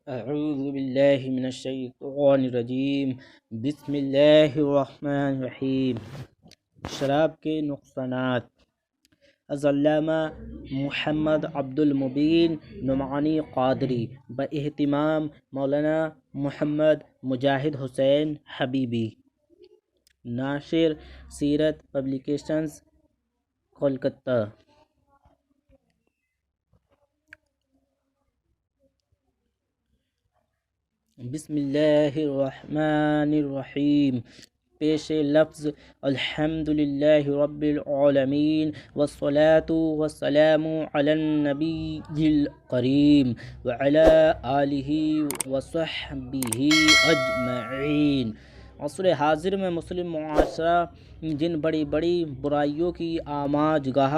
اعوذ باللہ من الشیطان الرجیم، بسم اللہ الرحمن الرحیم۔ شراب کے نقصانات۔ از علامہ محمد عبد المبین نعمانی قادری باہتمام مولانا محمد مجاہد حسین حبیبی، ناشر سیرت پبلیکیشنز، کولکتہ۔ بسم اللہ الرحمن الرحیم۔ پیش لفظ الحمدللہ رب العالمین والصلاة والسلام علی النبی الکریم وعلی آلہ وصحبہ اجمعین۔ عصر حاضر میں مسلم معاشرہ جن بڑی بڑی برائیوں کی آماج گاہ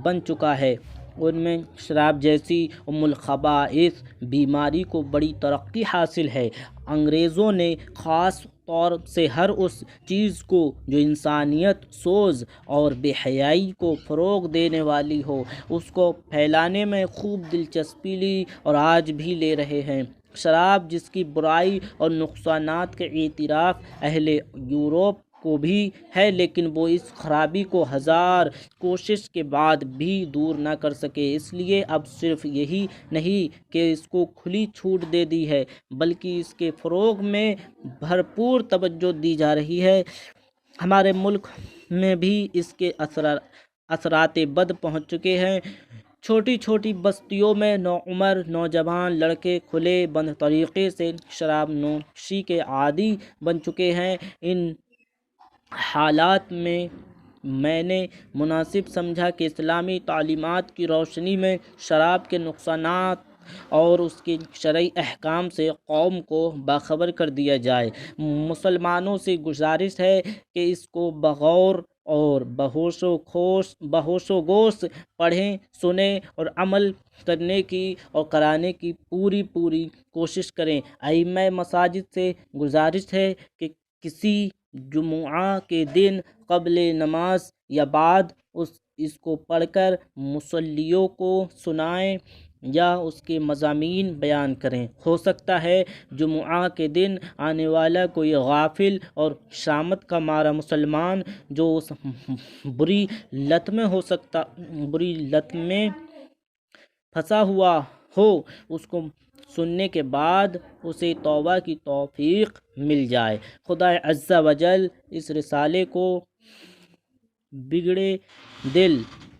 بن چکا ہے، ان میں شراب جیسی ام الخبائث بیماری کو بڑی ترقی حاصل ہے۔ انگریزوں نے خاص طور سے ہر اس چیز کو جو انسانیت سوز اور بے حیائی کو فروغ دینے والی ہو، اس کو پھیلانے میں خوب دلچسپی لی اور آج بھی لے رہے ہیں۔ شراب جس کی برائی اور نقصانات کے اعتراف اہل یورپ کو بھی ہے، لیکن وہ اس خرابی کو ہزار کوشش کے بعد بھی دور نہ کر سکے۔ اس لیے اب صرف یہی نہیں کہ اس کو کھلی چھوٹ دے دی ہے، بلکہ اس کے فروغ میں بھرپور توجہ دی جا رہی ہے۔ ہمارے ملک میں بھی اس کے اثرات بد پہنچ چکے ہیں۔ چھوٹی چھوٹی بستیوں میں نوعمر نوجوان لڑکے کھلے بند طریقے سے شراب نوشی کے عادی بن چکے ہیں۔ ان حالات میں نے مناسب سمجھا کہ اسلامی تعلیمات کی روشنی میں شراب کے نقصانات اور اس کے شرعی احکام سے قوم کو باخبر کر دیا جائے۔ مسلمانوں سے گزارش ہے کہ اس کو بغور اور بہوش و گوش پڑھیں، سنیں اور عمل کرنے کی اور کرانے کی پوری کوشش کریں۔ ائمہ مساجد سے گزارش ہے کہ کسی جمعہ کے دن قبل نماز یا بعد اس کو پڑھ کر مصلیوں کو سنائیں یا اس کے مضامین بیان کریں۔ ہو سکتا ہے جمعہ کے دن آنے والا کوئی غافل اور شامت کا مارا مسلمان جو اس بری لت میں پھنسا ہوا ہو، اس کو سننے کے بعد اسے توبہ کی توفیق مل جائے۔ خدا عز و جل اس رسالے کو بگڑے دل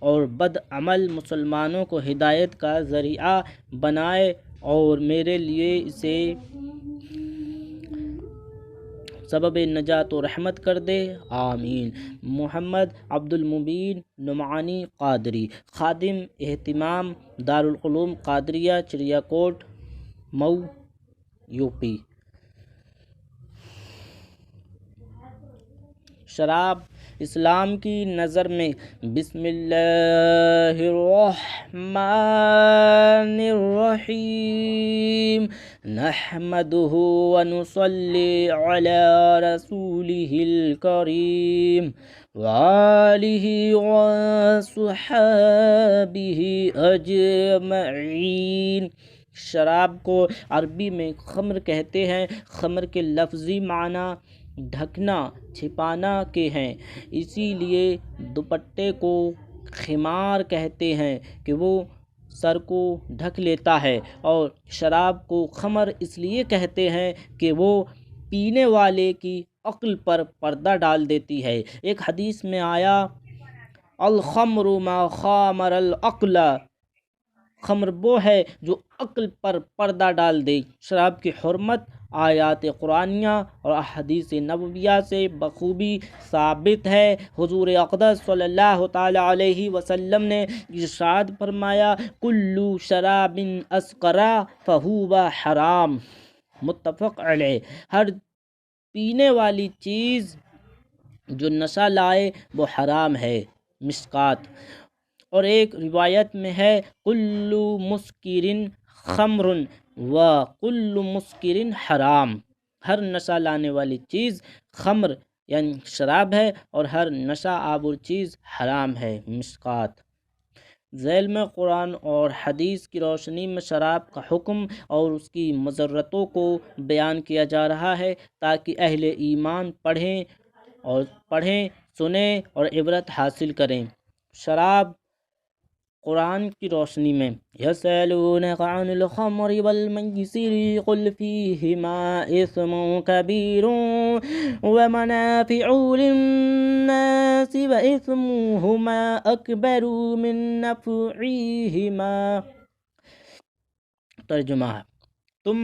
اور بد عمل مسلمانوں کو ہدایت کا ذریعہ بنائے اور میرے لیے اسے سبب نجات و رحمت کر دے، آمین۔ محمد عبد المبین نعمانی قادری، خادم اہتمام دارالعلوم قادریہ، چڑیا کوٹ، مئو، یو پی۔ شراب اسلام کی نظر میں بسم اللہ الرحمن الرحیم نحمدہ ونصلی علی رسولہ الکریم وآلہ وصحبہ اجمعین۔ شراب کو عربی میں خمر کہتے ہیں۔ خمر کے لفظی معنی ڈھکنا، چھپانا کے ہیں۔ اسی لیے دوپٹے کو خمار کہتے ہیں کہ وہ سر کو ڈھک لیتا ہے، اور شراب کو خمر اس لیے کہتے ہیں کہ وہ پینے والے کی عقل پر پردہ ڈال دیتی ہے۔ ایک حدیث میں آیا، الخمر ما خامر العقل، خمر وہ ہے جو عقل پر پردہ ڈال دے۔ شراب کی حرمت آیات قرآنیہ اور احادیث نبویہ سے بخوبی ثابت ہے۔ حضور اقدس صلی اللہ تعالی علیہ وسلم نے ارشاد فرمایا، کل شراب اسکر فہو حرام، متفق علیہ۔ ہر پینے والی چیز جو نشہ لائے وہ حرام ہے، مشکات۔ اور ایک روایت میں ہے، کل مسکر خمر و کل مسکر حرام، ہر نشہ لانے والی چیز خمر یعنی شراب ہے اور ہر نشہ آور چیز حرام ہے، مشکات۔ ذیل میں قرآن اور حدیث کی روشنی میں شراب کا حکم اور اس کی مضرتوں کو بیان کیا جا رہا ہے تاکہ اہل ایمان پڑھیں سنیں اور عبرت حاصل کریں۔ شراب قرآن کی روشنی میں یسألونک عن الخمر والمیسر قل فیہما اثم کبیر ومنافع للناس واثمہما اکبر من نفعہما۔ ترجمہ: تم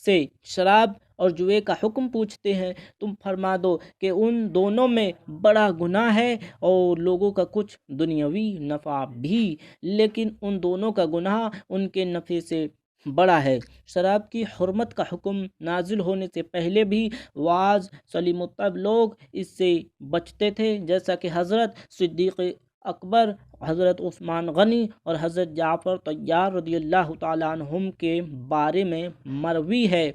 سے شراب اور جوئے کا حکم پوچھتے ہیں، تم فرما دو کہ ان دونوں میں بڑا گناہ ہے اور لوگوں کا کچھ دنیاوی نفع بھی، لیکن ان دونوں کا گناہ ان کے نفع سے بڑا ہے۔ شراب کی حرمت کا حکم نازل ہونے سے پہلے بھی واعظ سلیم الطب لوگ اس سے بچتے تھے، جیسا کہ حضرت صدیق اکبر، حضرت عثمان غنی اور حضرت جعفر طیار رضی اللہ تعالیٰ عنہم کے بارے میں مروی ہے۔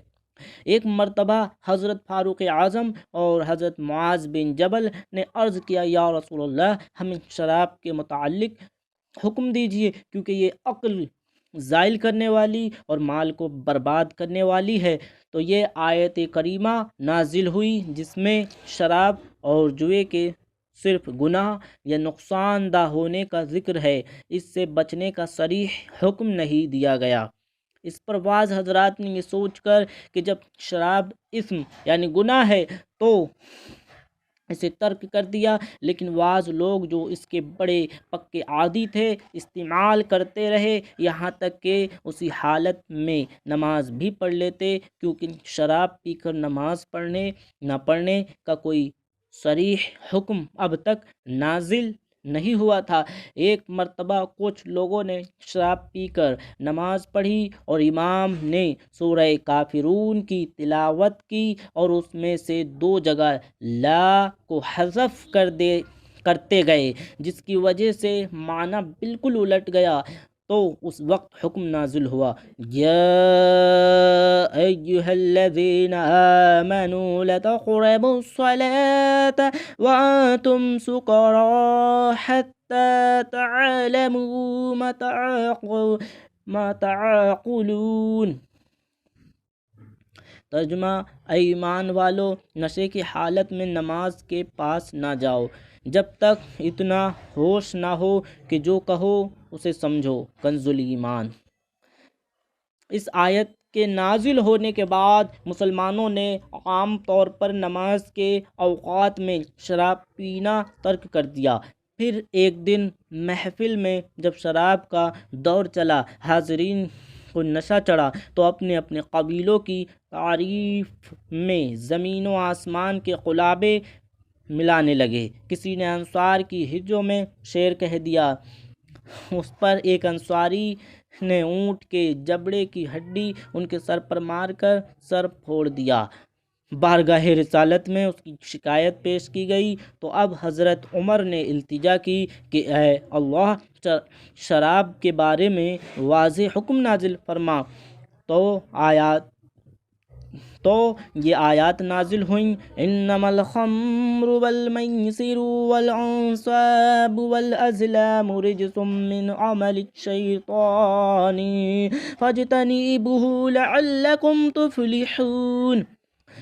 ایک مرتبہ حضرت فاروق اعظم اور حضرت معاذ بن جبل نے عرض کیا، یا رسول اللہ، ہمیں شراب کے متعلق حکم دیجیے، کیونکہ یہ عقل زائل کرنے والی اور مال کو برباد کرنے والی ہے۔ تو یہ آیت کریمہ نازل ہوئی جس میں شراب اور جوئے کے صرف گناہ یا نقصان دہ ہونے کا ذکر ہے، اس سے بچنے کا صریح حکم نہیں دیا گیا۔ اس پر بعض حضرات نے یہ سوچ کر کہ جب شراب اسم یعنی گناہ ہے تو اسے ترک کر دیا، لیکن بعض لوگ جو اس کے بڑے پکے عادی تھے استعمال کرتے رہے، یہاں تک کہ اسی حالت میں نماز بھی پڑھ لیتے، کیونکہ شراب پی کر نماز پڑھنے نہ پڑھنے کا کوئی صریح حکم اب تک نازل نہیں ہوا تھا۔ ایک مرتبہ کچھ لوگوں نے شراب پی کر نماز پڑھی اور امام نے سورہ کافرون کی تلاوت کی اور اس میں سے 2 جگہ لا کو حذف کرتے گئے، جس کی وجہ سے معنی بالکل الٹ گیا۔ تو اس وقت حکم نازل ہوا، یا ایھا الذین آمنوا لا تقربوا الصلاة وانتم سکری حتی تعلموا ما تعقلون۔ ترجمہ: اے ایمان والو، نشے کی حالت میں نماز کے پاس نہ جاؤ جب تک اتنا ہوش نہ ہو کہ جو کہو اسے سمجھو۔ کنز ایمان۔ اس آیت کے نازل ہونے کے بعد مسلمانوں نے عام طور پر نماز کے اوقات میں شراب پینا ترک کر دیا۔ پھر ایک دن محفل میں جب شراب کا دور چلا، حاضرین کو نشہ چڑھا تو اپنے اپنے قبیلوں کی تعریف میں زمین و آسمان کے قلابے ملانے لگے۔ کسی نے انصار کی ہجوں میں شعر کہہ دیا۔ اس پر ایک انصاری نے اونٹ کے جبڑے کی ہڈی ان کے سر پر مار کر سر پھوڑ دیا۔ بارگاہ رسالت میں اس کی شکایت پیش کی گئی تو اب حضرت عمر نے التجا کی کہ اے اللہ، شراب کے بارے میں واضح حکم نازل فرما۔ تو یہ آیات نازل ہوئیں، انما الخمر والمیسر والانصاب والازلام رجس من عمل الشیطان فاجتنبوه لعلکم تفلحون۔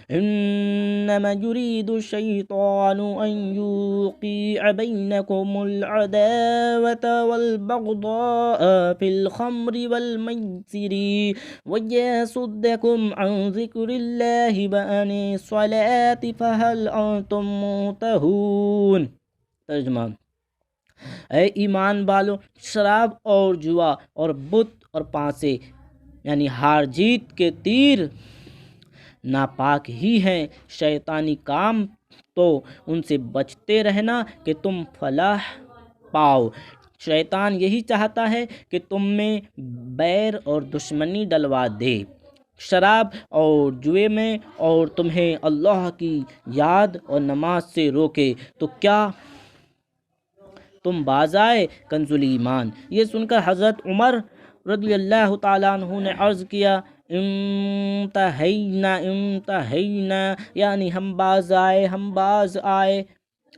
انما يريد الشيطان ان يوقع بينكم العداوة والبغضاء في الخمر والميسر ويصدكم عن ذكر الله وعن الصلاة فهل أنتم منتهون۔ ترجمہ: اے ایمان والو، شراب اور جوا اور بت اور پانسے یعنی ہار جیت کے تیر ناپاک ہی ہیں، شیطانی کام تو ان سے بچتے رہنا کہ تم فلاح پاؤ۔ شیطان یہی چاہتا ہے کہ تم میں بیر اور دشمنی ڈلوا دے شراب اور جوئے میں اور تمہیں اللہ کی یاد اور نماز سے روکے، تو کیا تم باز آئے؟ کنز ایمان۔ یہ سن کر حضرت عمر رضی اللہ تعالیٰ عنہ نے عرض کیا، انتہینا یعنی ہم باز آئے۔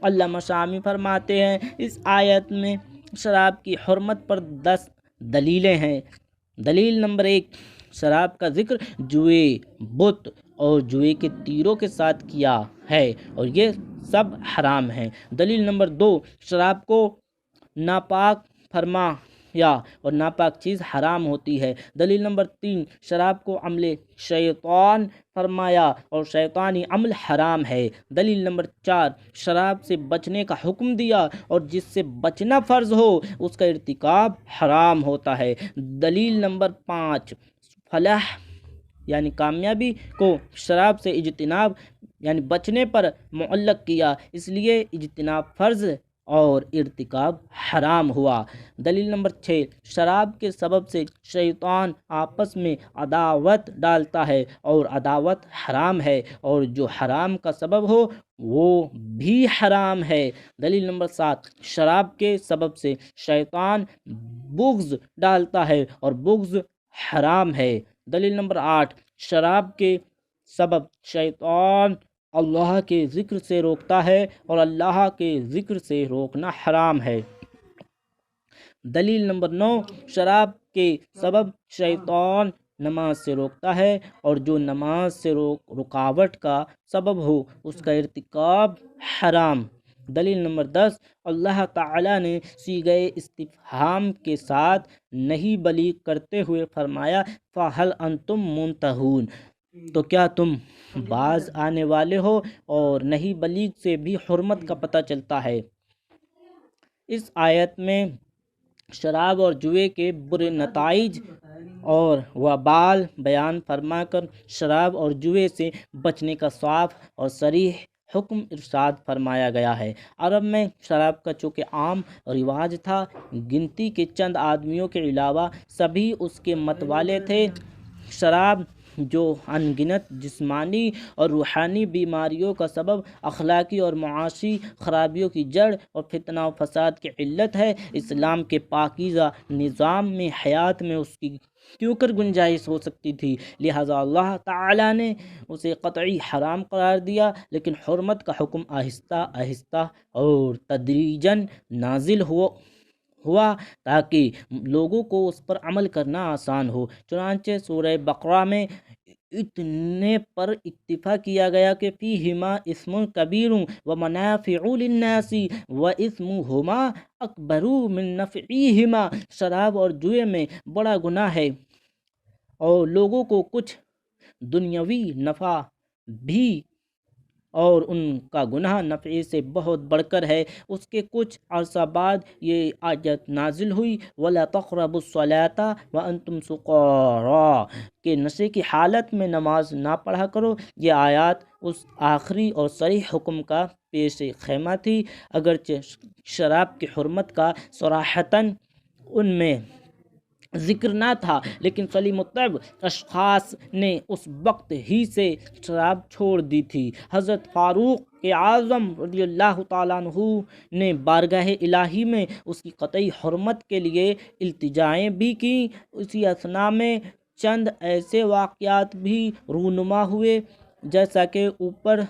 علامہ شامی فرماتے ہیں، اس آیت میں شراب کی حرمت پر 10 دلیلیں ہیں۔ دلیل نمبر 1، شراب کا ذکر جوئے، بت اور جوئے کے تیروں کے ساتھ کیا ہے اور یہ سب حرام ہیں۔ دلیل نمبر 2، شراب کو ناپاک فرمایا اور ناپاک چیز حرام ہوتی ہے۔ دلیل نمبر 3، شراب کو عمل شیطان فرمایا اور شیطانی عمل حرام ہے۔ دلیل نمبر 4، شراب سے بچنے کا حکم دیا اور جس سے بچنا فرض ہو اس کا ارتکاب حرام ہوتا ہے۔ دلیل نمبر 5، فلاح یعنی کامیابی کو شراب سے اجتناب یعنی بچنے پر معلق کیا، اس لیے اجتناب فرض اور ارتکاب حرام ہوا۔ دلیل نمبر 6، شراب کے سبب سے شیطان آپس میں عداوت ڈالتا ہے اور عداوت حرام ہے اور جو حرام کا سبب ہو وہ بھی حرام ہے۔ دلیل نمبر 7، شراب کے سبب سے شیطان بغض ڈالتا ہے اور بغض حرام ہے۔ دلیل نمبر 8، شراب کے سبب شیطان اللہ کے ذکر سے روکتا ہے اور اللہ کے ذکر سے روکنا حرام ہے۔ دلیل نمبر 9، شراب کے سبب شیطان نماز سے روکتا ہے اور جو نماز سے رکاوٹ کا سبب ہو اس کا ارتکاب حرام۔ دلیل نمبر 10، اللہ تعالیٰ نے صیغہ استفہام کے ساتھ نہیں بلیغ کرتے ہوئے فرمایا فَهَلْ أَنْتُمْ مُنْتَهُونَ، تو کیا تم باز آنے والے ہو؟ اور نہیں بلیغ سے بھی حرمت کا پتہ چلتا ہے۔ اس آیت میں شراب اور جوئے کے برے نتائج اور وبال بیان فرما کر شراب اور جوئے سے بچنے کا صاف اور صریح حکم ارشاد فرمایا گیا ہے۔ عرب میں شراب کا چونکہ عام رواج تھا، گنتی کے چند آدمیوں کے علاوہ سبھی اس کے مت والے تھے۔ شراب جو ان گنت جسمانی اور روحانی بیماریوں کا سبب، اخلاقی اور معاشی خرابیوں کی جڑ اور فتنہ و فساد کی علت ہے، اسلام کے پاکیزہ نظام میں حیات میں اس کی کیوں کر گنجائش ہو سکتی تھی، لہٰذا اللہ تعالیٰ نے اسے قطعی حرام قرار دیا، لیکن حرمت کا حکم آہستہ آہستہ اور تدریجاً نازل ہوا تاکہ لوگوں کو اس پر عمل کرنا آسان ہو۔ چنانچہ سورہ بقرہ میں اتنے پر اکتفا کیا گیا کہ فیہما اسم کبیر و منافع للناس و اسمہما اکبر من نفعہما، شراب اور جوئے میں بڑا گناہ ہے اور لوگوں کو کچھ دنیاوی نفع بھی اور ان کا گناہ نفع سے بہت بڑھ کر ہے۔ اس کے کچھ عرصہ بعد یہ آیت نازل ہوئی وَلَا تَقْرَبُوا الصَّلَاةَ وَأَنْتُمْ سُقَارَىٰ کہ نشے کی حالت میں نماز نہ پڑھا کرو۔ یہ آیات اس آخری اور صریح حکم کا پیش خیمہ تھی، اگرچہ شراب کی حرمت کا صراحتاً ان میں ذکر نہ تھا، لیکن سلیم الطیب اشخاص نے اس وقت ہی سے شراب چھوڑ دی تھی۔ حضرت فاروق اعظم رضی اللہ تعالیٰ عنہ نے بارگاہ الہی میں اس کی قطعی حرمت کے لیے التجائیں بھی کیں۔ اسی اثنا میں چند ایسے واقعات بھی رونما ہوئے جیسا کہ اوپر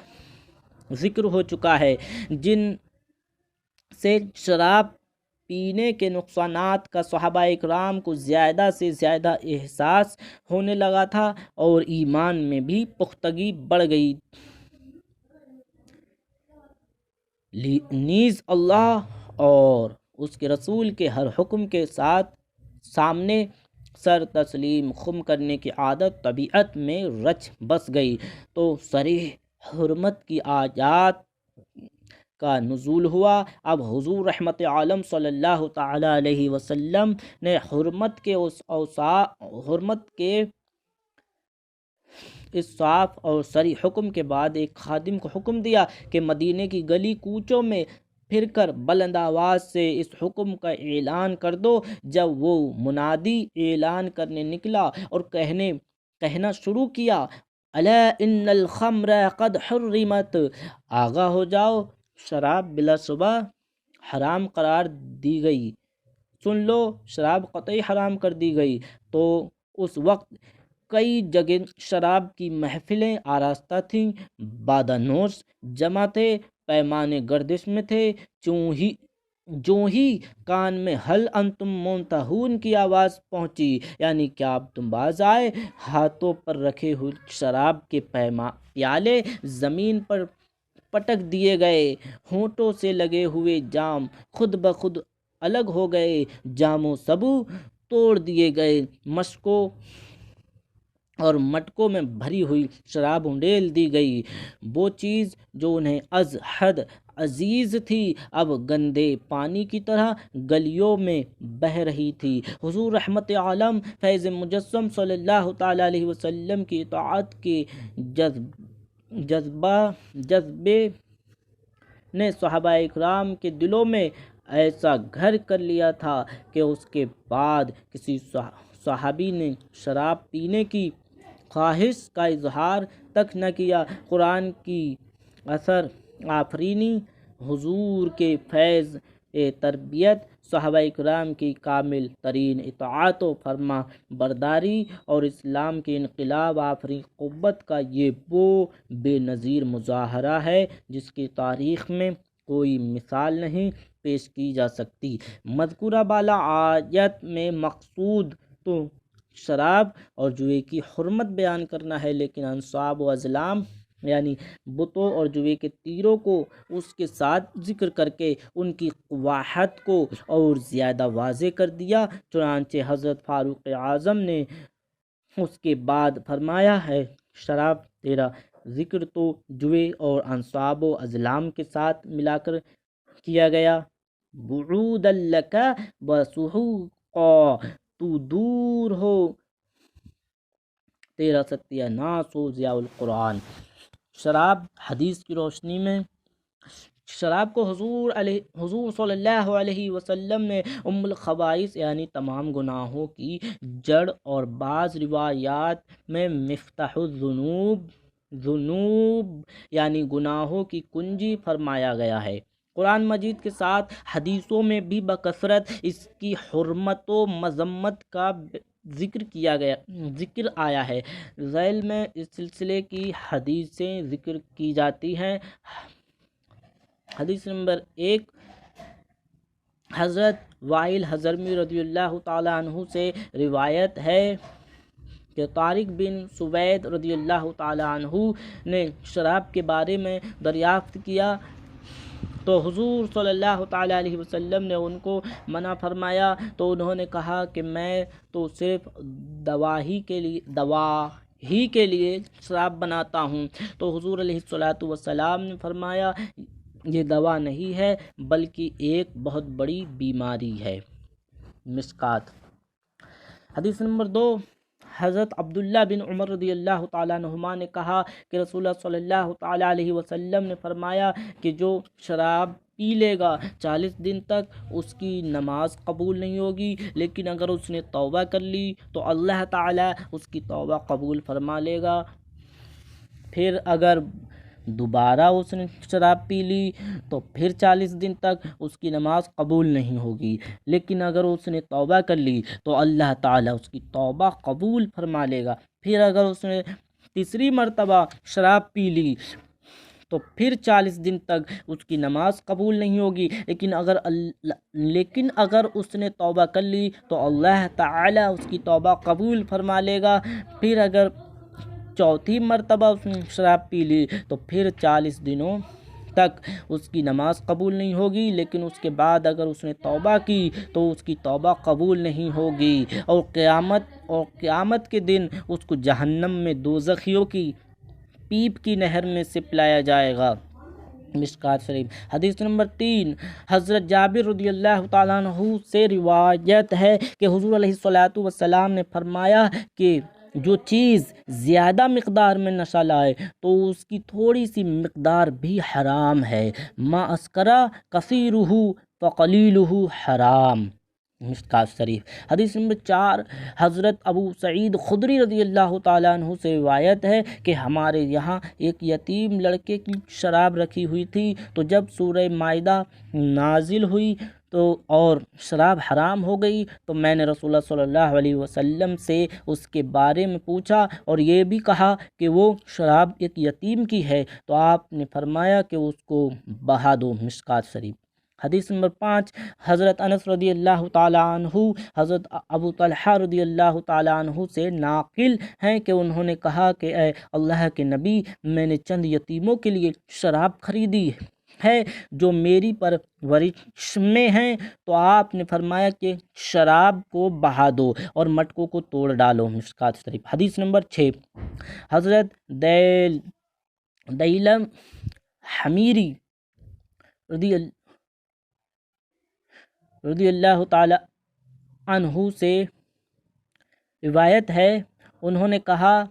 ذکر ہو چکا ہے، جن سے شراب پینے کے نقصانات کا صحابہ اکرام کو زیادہ سے زیادہ احساس ہونے لگا تھا اور ایمان میں بھی پختگی بڑھ گئی۔ نیز اللہ اور اس کے رسول کے ہر حکم کے سامنے سر تسلیم خم کرنے کی عادت طبیعت میں رچ بس گئی، تو صریح حرمت کی آیات کا نزول ہوا۔ اب حضور رحمت عالم صلی اللہ تعالیٰ علیہ وسلم نے حرمت کے اس صاف اور صریح حکم کے بعد ایک خادم کو حکم دیا کہ مدینے کی گلی کوچوں میں پھر کر بلند آواز سے اس حکم کا اعلان کر دو۔ جب وہ منادی اعلان کرنے نکلا اور کہنا شروع کیا الا ان الخمر قد حرمت، آگاہ ہو جاؤ شراب بلا شبہ حرام قرار دی گئی، سن لو شراب قطعی حرام کر دی گئی۔ تو اس وقت کئی جگہ شراب کی محفلیں آراستہ تھیں، بادہ نوش جمع تھے، پیمانے گردش میں تھے، جو ہی کان میں حل انتم منتہون کی آواز پہنچی، یعنی کیا اب تم باز آئے، ہاتھوں پر رکھے ہوئے شراب کے پیالے زمین پر پٹک دیے گئے، ہونٹوں سے لگے ہوئے جام خود بخود الگ ہو گئے، جام و سبو توڑ دیے گئے، مشکوں اور مٹکوں میں بھری ہوئی شراب انڈیل دی گئی، وہ چیز جو انہیں از حد عزیز تھی اب گندے پانی کی طرح گلیوں میں بہہ رہی تھی۔ حضور رحمت عالم فیض مجسم صلی اللہ تعالیٰ علیہ وسلم کی اطاعت کے جذبے نے صحابہ اکرام کے دلوں میں ایسا گھر کر لیا تھا کہ اس کے بعد کسی صحابی نے شراب پینے کی خواہش کا اظہار تک نہ کیا۔ قرآن کی اثر آفرینی، حضور کے فیض تربیت، صحابہ کرام کی کامل ترین اطاعت و فرما برداری اور اسلام کے انقلاب آفرین قوت کا یہ وہ بے نظیر مظاہرہ ہے جس کی تاریخ میں کوئی مثال نہیں پیش کی جا سکتی۔ مذکورہ بالا آیت میں مقصود تو شراب اور جوئے کی حرمت بیان کرنا ہے، لیکن انصاب و ازلام یعنی بتوں اور جوئے کے تیروں کو اس کے ساتھ ذکر کر کے ان کی قباحت کو اور زیادہ واضح کر دیا۔ چنانچہ حضرت فاروق اعظم نے اس کے بعد فرمایا ہے، شراب تیرا ذکر تو جوئے اور انصاب و ازلام کے ساتھ ملا کر کیا گیا، بعود لک وسحوقا، تو دور ہو تیرا ستیہ ناس ہو ضیاء القرآن۔ شراب حدیث کی روشنی میں شراب کو حضور صلی اللہ علیہ وسلم نے ام الخبائث یعنی تمام گناہوں کی جڑ اور بعض روایات میں مفتاح الذنوب یعنی گناہوں کی کنجی فرمایا گیا ہے۔ قرآن مجید کے ساتھ حدیثوں میں بھی بکثرت اس کی حرمت و مذمت کا ذکر آیا ہے۔ ذیل میں اس سلسلے کی حدیثیں ذکر کی جاتی ہیں۔ حدیث نمبر 1، حضرت وائل حضرمی رضی اللہ تعالیٰ عنہ سے روایت ہے کہ طارق بن سوید رضی اللہ تعالیٰ عنہ نے شراب کے بارے میں دریافت کیا تو حضور صلی اللہ تعالیٰ علیہ وسلم نے ان کو منع فرمایا، تو انہوں نے کہا کہ میں تو صرف دوا ہی کے لیے شراب بناتا ہوں، تو حضور علیہ الصلوۃ نے فرمایا یہ دوا نہیں ہے بلکہ ایک بہت بڑی بیماری ہے۔ مشکات۔ حدیث نمبر 2، حضرت عبداللہ بن عمر رضی اللہ تعالیٰ عنہما نے کہا کہ رسول اللہ صلی اللہ تعالیٰ علیہ وسلم نے فرمایا کہ جو شراب پی لے گا 40 دن تک اس کی نماز قبول نہیں ہوگی، لیکن اگر اس نے توبہ کر لی تو اللہ تعالیٰ اس کی توبہ قبول فرما لے گا۔ پھر اگر دوبارہ اس نے شراب پی لی تو پھر 40 دن تک اس کی نماز قبول نہیں ہوگی، لیکن اگر اس نے توبہ کر لی تو اللہ تعالیٰ اس کی توبہ قبول فرما لے گا۔ پھر اگر اس نے تیسری مرتبہ شراب پی لی تو پھر 40 دن تک اس کی نماز قبول نہیں ہوگی، لیکن اگر اس نے توبہ کر لی تو اللہ تعالیٰ اس کی توبہ قبول فرما لے گا۔ پھر اگر چوتھی مرتبہ اس نے شراب پی لی تو پھر 40 دنوں تک اس کی نماز قبول نہیں ہوگی، لیکن اس کے بعد اگر اس نے توبہ کی تو اس کی توبہ قبول نہیں ہوگی، اور قیامت کے دن اس کو جہنم میں دوزخیوں کی پیپ کی نہر میں سے پلایا جائے گا۔ مشکات شریف۔ حدیث نمبر 3، حضرت جابر رضی اللہ تعالیٰ عنہ سے روایت ہے کہ حضور علیہ الصلوۃ والسلام نے فرمایا کہ جو چیز زیادہ مقدار میں نشہ لائے تو اس کی تھوڑی سی مقدار بھی حرام ہے، ما اسکرا کثیرہ فقلیلہ حرام۔ مشکات شریف۔ حدیث نمبر 4، حضرت ابو سعید خدری رضی اللہ تعالیٰ عنہ سے روایت ہے کہ ہمارے یہاں ایک یتیم لڑکے کی شراب رکھی ہوئی تھی، تو جب سورہ مائدہ نازل ہوئی اور شراب حرام ہو گئی تو میں نے رسول اللہ صلی اللہ علیہ وسلم سے اس کے بارے میں پوچھا اور یہ بھی کہا کہ وہ شراب ایک یتیم کی ہے، تو آپ نے فرمایا کہ اس کو بہا دو۔ مشکات شریف۔ حدیث نمبر 5، حضرت انس رضی اللہ تعالیٰ عنہ حضرت ابو طلحہ رضی اللہ تعالیٰ عنہ سے ناقل ہیں کہ انہوں نے کہا کہ اے اللہ کے نبی، میں نے چند یتیموں کے لیے شراب خریدی ہے جو میری پرورش میں ہیں، تو آپ نے فرمایا کہ شراب کو بہا دو اور مٹکوں کو توڑ ڈالو۔ مشکات شریف۔ حدیث نمبر 6، حضرت دیلم حمیری رضی اللہ تعالی عنہ سے روایت ہے، انہوں نے کہا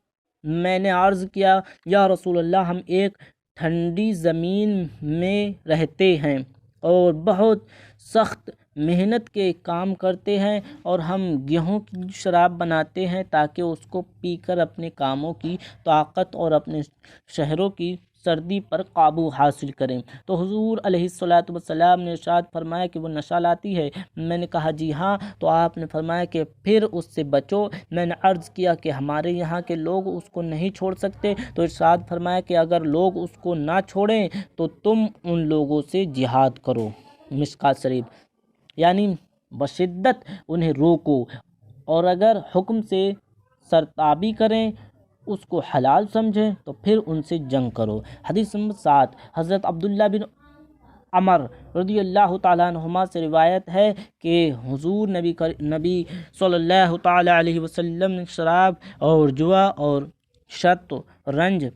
میں نے عرض کیا یا رسول اللہ، ہم ایک ٹھنڈی زمین میں رہتے ہیں اور بہت سخت محنت کے کام کرتے ہیں، اور ہم گیہوں کی شراب بناتے ہیں تاکہ اس کو پی کر اپنے کاموں کی طاقت اور اپنے شہروں کی سردی پر قابو حاصل کریں۔ تو حضور علیہ الصلوۃ نے ارشاد فرمایا کہ وہ نشہ لاتی ہے؟ میں نے کہا جی ہاں۔ تو آپ نے فرمایا کہ پھر اس سے بچو۔ میں نے عرض کیا کہ ہمارے یہاں کے لوگ اس کو نہیں چھوڑ سکتے؟ تو ارشاد فرمایا کہ اگر لوگ اس کو نہ چھوڑیں تو تم ان لوگوں سے جہاد کرو۔ مشکات شریف۔ یعنی بشدت انہیں روکو، اور اگر حکم سے سرتابی کریں، اس کو حلال سمجھیں، تو پھر ان سے جنگ کرو۔ حدیث نمبر 7، حضرت عبداللہ بن عمر رضی اللہ تعالیٰ عنہما سے روایت ہے کہ حضور نبی صلی اللہ تعالیٰ علیہ وسلم نے شراب اور جوا اور شطرنج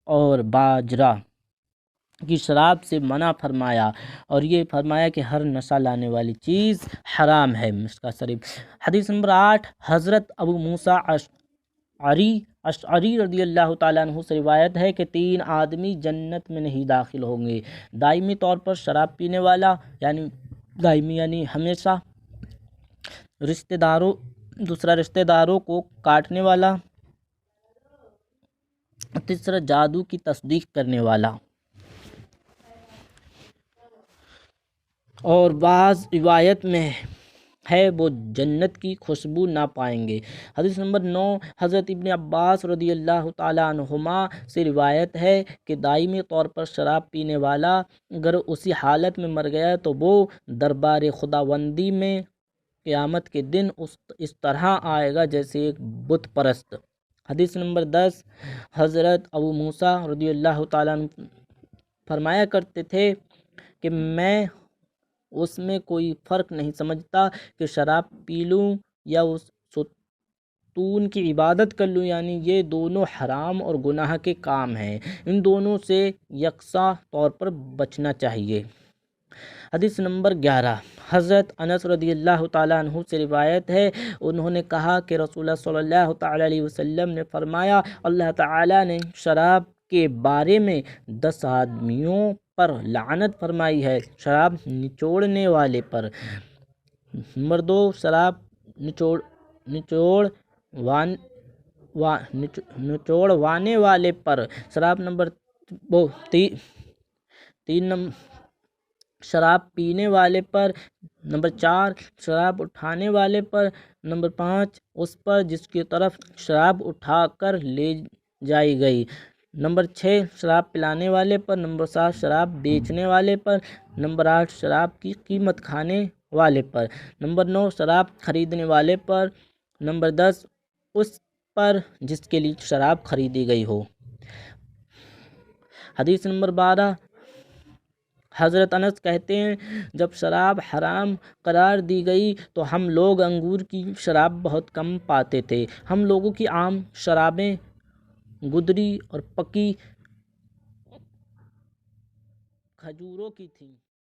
اور باجرہ کی شراب سے منع فرمایا، اور یہ فرمایا کہ ہر نشہ لانے والی چیز حرام ہے۔ مشکات شریف۔ حدیث نمبر 8، حضرت ابو موسیٰ اشعری رضی اللہ تعالیٰ عنہ سے روایت ہے کہ 3 آدمی جنت میں نہیں داخل ہوں گے: دائمی طور پر شراب پینے والا، یعنی دائمی یعنی ہمیشہ، رشتہ داروں کو کاٹنے والا، تیسرا جادو کی تصدیق کرنے والا، اور بعض روایت میں ہے وہ جنت کی خوشبو نہ پائیں گے۔ حدیث نمبر 9، حضرت ابن عباس رضی اللہ تعالیٰ عنہما سے روایت ہے کہ دائمی طور پر شراب پینے والا اگر اسی حالت میں مر گیا تو وہ دربار خداوندی میں قیامت کے دن اس طرح آئے گا جیسے ایک بت پرست۔ حدیث نمبر 10، حضرت ابو موسیٰ رضی اللہ تعالیٰ عنہ فرمایا کرتے تھے کہ میں اس میں کوئی فرق نہیں سمجھتا کہ شراب پی لوں یا اس ستون کی عبادت کر لوں، یعنی یہ دونوں حرام اور گناہ کے کام ہیں، ان دونوں سے یکساں طور پر بچنا چاہیے۔ حدیث نمبر 11، حضرت انس رضی اللہ تعالیٰ عنہ سے روایت ہے، انہوں نے کہا کہ رسول اللہ صلی اللہ تعالیٰ علیہ وسلم نے فرمایا اللہ تعالیٰ نے شراب کے بارے میں 10 آدمیوں پر لعنت فرمائی ہے: شراب نچوڑنے والے پر، نمبر 2 شراب نچوڑوانے والے پر، شراب نمبر 3 شراب پینے والے پر، نمبر 4 شراب اٹھانے والے پر، نمبر 5 اس پر جس کی طرف شراب اٹھا کر لے جائی گئی، نمبر 6 شراب پلانے والے پر، نمبر 7 شراب بیچنے والے پر، نمبر 8 شراب کی قیمت کھانے والے پر، نمبر 9 شراب خریدنے والے پر، نمبر 10 اس پر جس کے لیے شراب خریدی گئی ہو۔ حدیث نمبر 12، حضرت انس کہتے ہیں جب شراب حرام قرار دی گئی تو ہم لوگ انگور کی شراب بہت کم پاتے تھے، ہم لوگوں کی عام شرابیں گدری اور پکی کھجوروں کی تھیں۔